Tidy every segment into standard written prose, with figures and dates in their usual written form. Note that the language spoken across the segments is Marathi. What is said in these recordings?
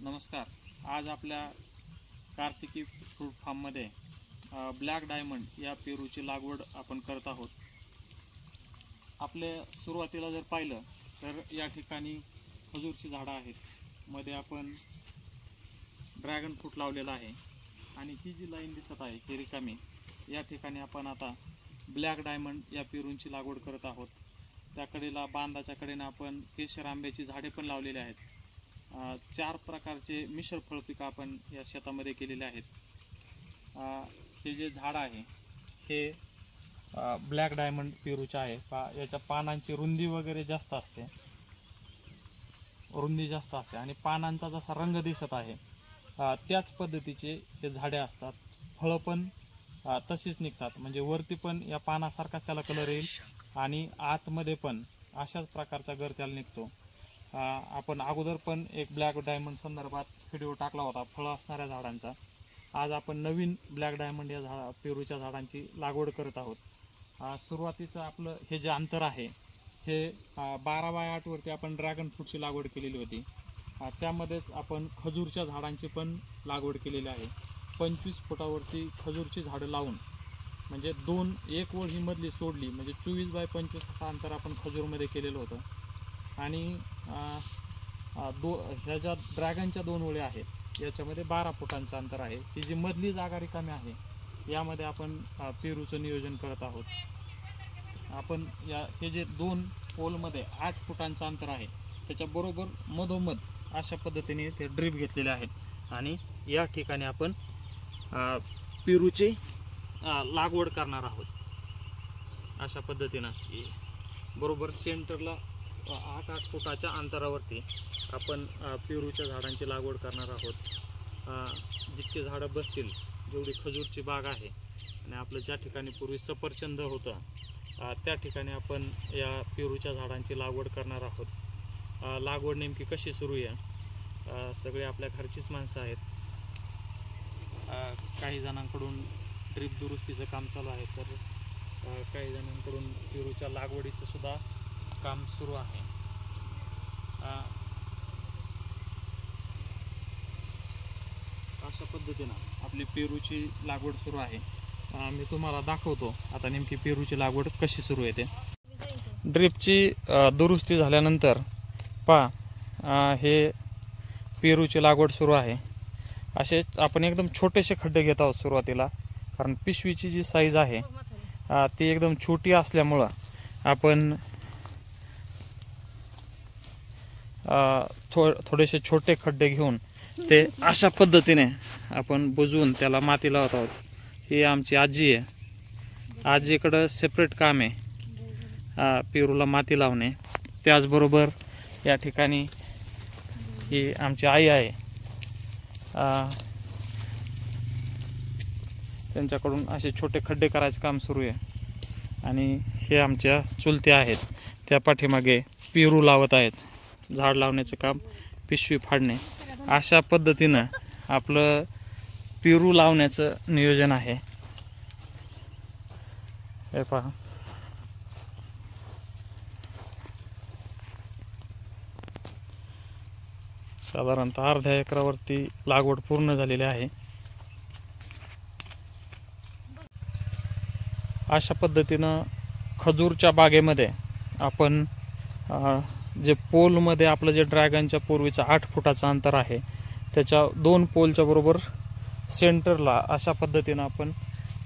नमस्कार. आज आपल्या कार्तिकी फ्रूट फार्ममध्ये ब्लॅक डायमंड या पेरूची लागवड आपण करत आहोत. आपले सुरुवातीला जर पाहिलं तर या ठिकाणी खजूरची झाडं आहेत, मध्ये आपण ड्रॅगन फ्रूट लावलेला आहे आणि ही जी लाईन दिसत आहे ही रिकामी, या ठिकाणी आपण आता ब्लॅक डायमंड या पेरूंची लागवड करत आहोत. त्याकडेला बांधाच्या कडेनं आपण केशर आंब्याची झाडे पण लावलेली आहेत. 4 प्रकारचे मिश्र फळपिकं आपण या शेतामध्ये केलेले आहेत. हे जे झाड आहे हे ब्लॅक डायमंड पेरूचे आहे. याच्या पानांची रुंदी वगैरे जास्त असते, आणि पानांचा जसा रंग दिसत आहे त्याच पद्धतीचे हे झाडे असतात. फळं पण तशीच निघतात, म्हणजे वरती पण या पानासारखाच त्याला कलर येईल आणि आतमध्ये पण अशाच प्रकारचा गर त्याला निघतो. आपण अगोदर पण एक ब्लॅक डायमंड संदर्भात व्हिडिओ टाकला होता फळं असणाऱ्या झाडांचा. आज आपण नवीन ब्लॅक डायमंड या पेरूच्या झाडांची लागवड करत आहोत. सुरुवातीचं आपलं हे जे अंतर आहे हे 12x8 वरती आपण ड्रॅगन फ्रूटची लागवड केलेली होती. त्यामध्येच आपण खजूरच्या झाडांची पण लागवड केलेली आहे. 25 फुटावरती खजूरची झाडं लावून, म्हणजे एक ओळ ही मधली सोडली, म्हणजे 24x25 असं अंतर आपण खजूरमध्ये केलेलं होतं. आणि ह्या ज्या ड्रॅगनच्या 2 ओळी आहेत याच्यामध्ये 12 फुटांचं अंतर आहे. ही जी मधली जागा रिकामी आहे यामध्ये आपण पेरूचं नियोजन करत आहोत. आपण हे जे 2 पोलमध्ये 8 फुटांचं अंतर आहे त्याच्याबरोबर मधोमध अशा पद्धतीने ते ड्रीप घेतलेले आहेत आणि या ठिकाणी आपण पेरूची लागवड करणार आहोत. अशा पद्धतीनं बरोबर सेंटरला 8 फुटाच्या अंतरावरती आपण पेरूच्या झाडांची लागवड करणार आहोत. जितके झाडं बसतील, जेवढी खजूरची बाग आहे आणि आपलं ज्या ठिकाणी पूर्वी सफरचंद होतं त्या ठिकाणी आपण या पेरूच्या झाडांची लागवड करणार आहोत. लागवड नेमकी कशी सुरू आहे, सगळे आपल्या घरचीच माणसं आहेत. काही जणांकडून ड्रीप दुरुस्तीचं काम चालू आहे, तर काही जणांकडून पेरूच्या लागवडीचं सुद्धा काम सुरू आहे. अशा पद्धतीनं आपली पेरूची लागवड सुरू आहे. मी तुम्हाला दाखवतो आता नेमकी पेरूची लागवड कशी सुरू आहे ते. ड्रिपची दुरुस्ती झाल्यानंतर हे पेरूची लागवड सुरू आहे. असे आपण एकदम छोटेसे खड्डे घेत आहोत सुरुवातीला, कारण पिशवीची जी साईज आहे ती एकदम छोटी असल्यामुळं आपण थोडेसे छोटे खड्डे घेऊन ते अशा पद्धतीने आपण बुजवून त्याला माती लावत आहोत. ही आमची आजी आहे. आजीकडं सेपरेट काम आहे पेरूला माती लावणे. त्याचबरोबर या ठिकाणी ही आमची आई आहे. त्यांच्याकडून असे छोटे खड्डे करायचं काम सुरू आहे. आणि हे आमच्या चुलत्या आहेत, त्या पाठीमागे पेरू लावत आहेत. झाड लावण्याचं काम, पिशवी फाडणे, अशा पद्धतीनं आपलं पेरू लावण्याचं नियोजन आहे. हे पहा, साधारणतः अर्ध्या एकरावरती लागवड पूर्ण झालेली आहे. अशा पद्धतीनं खजूरच्या बागेमध्ये आपण जे पोलमध्ये आपलं जे ड्रॅगनच्या पूर्वीचं 8 फुटाचं अंतर आहे त्याच्या 2 पोलच्या बरोबर सेंटरला अशा पद्धतीनं आपण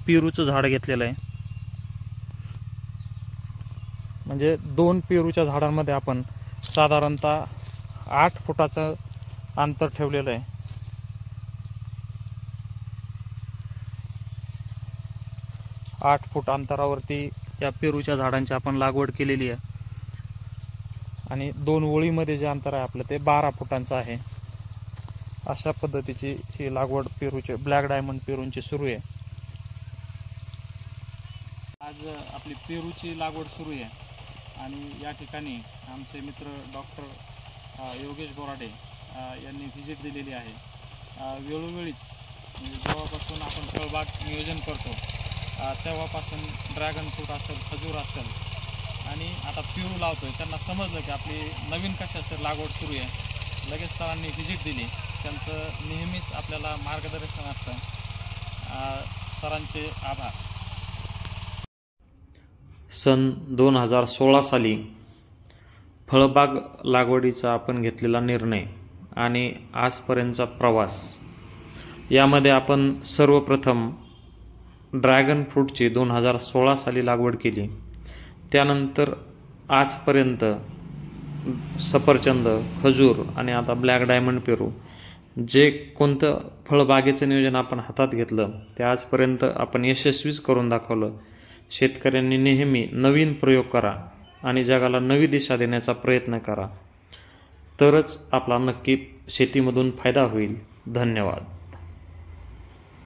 पेरूचं झाड घेतलेलं आहे. म्हणजे 2 पेरूच्या झाडांमध्ये आपण साधारणतः 8 फुटाचं अंतर ठेवलेलं आहे. आठ फूट अंतरावरती या पेरूच्या झाडांची आपण लागवड केलेली आहे. आणि 2 ओळीमध्ये जे अंतर आहे आपलं ते 12 फुटांचं आहे. अशा पद्धतीची ही लागवड पेरूचे, ब्लॅक डायमंड पेरूंची सुरू आहे. आज आपली पेरूची लागवड सुरू आहे आणि या ठिकाणी आमचे मित्र डॉक्टर योगेश बोराडे यांनी व्हिजिट दिलेली आहे. वेळोवेळीच म्हणजे जेव्हापासून आपण फळबाग नियोजन करतो तेव्हापासून ड्रॅगन फ्रूट असेल, खजूर असेल आणि आता पेरू लावतोय, त्यांना समजलं की आपली नवीन कशाची लागवड सुरू आहे. लगेच सरांनी व्हिजिट दिली त्यांचं नेहमीच आपल्याला मार्गदर्शन असतं. सरांचे आभार. सन 2016 साली फळबाग लागवडीचा आपण घेतलेला निर्णय आणि आजपर्यंतचा प्रवास यामध्ये आपण सर्वप्रथम ड्रॅगन फ्रूटची 2016 साली लागवड केली. त्यानंतर आजपर्यंत सफरचंद, खजूर आणि आता ब्लॅक डायमंड पेरू जे कोणतं फळबागेचं नियोजन आपण हातात घेतलं ते आजपर्यंत आपण यशस्वीच करून दाखवलं. शेतकऱ्यांनी नेहमी नवीन प्रयोग करा आणि जगाला नवी दिशा देण्याचा प्रयत्न करा, तरच आपला नक्की शेतीमधून फायदा होईल. धन्यवाद.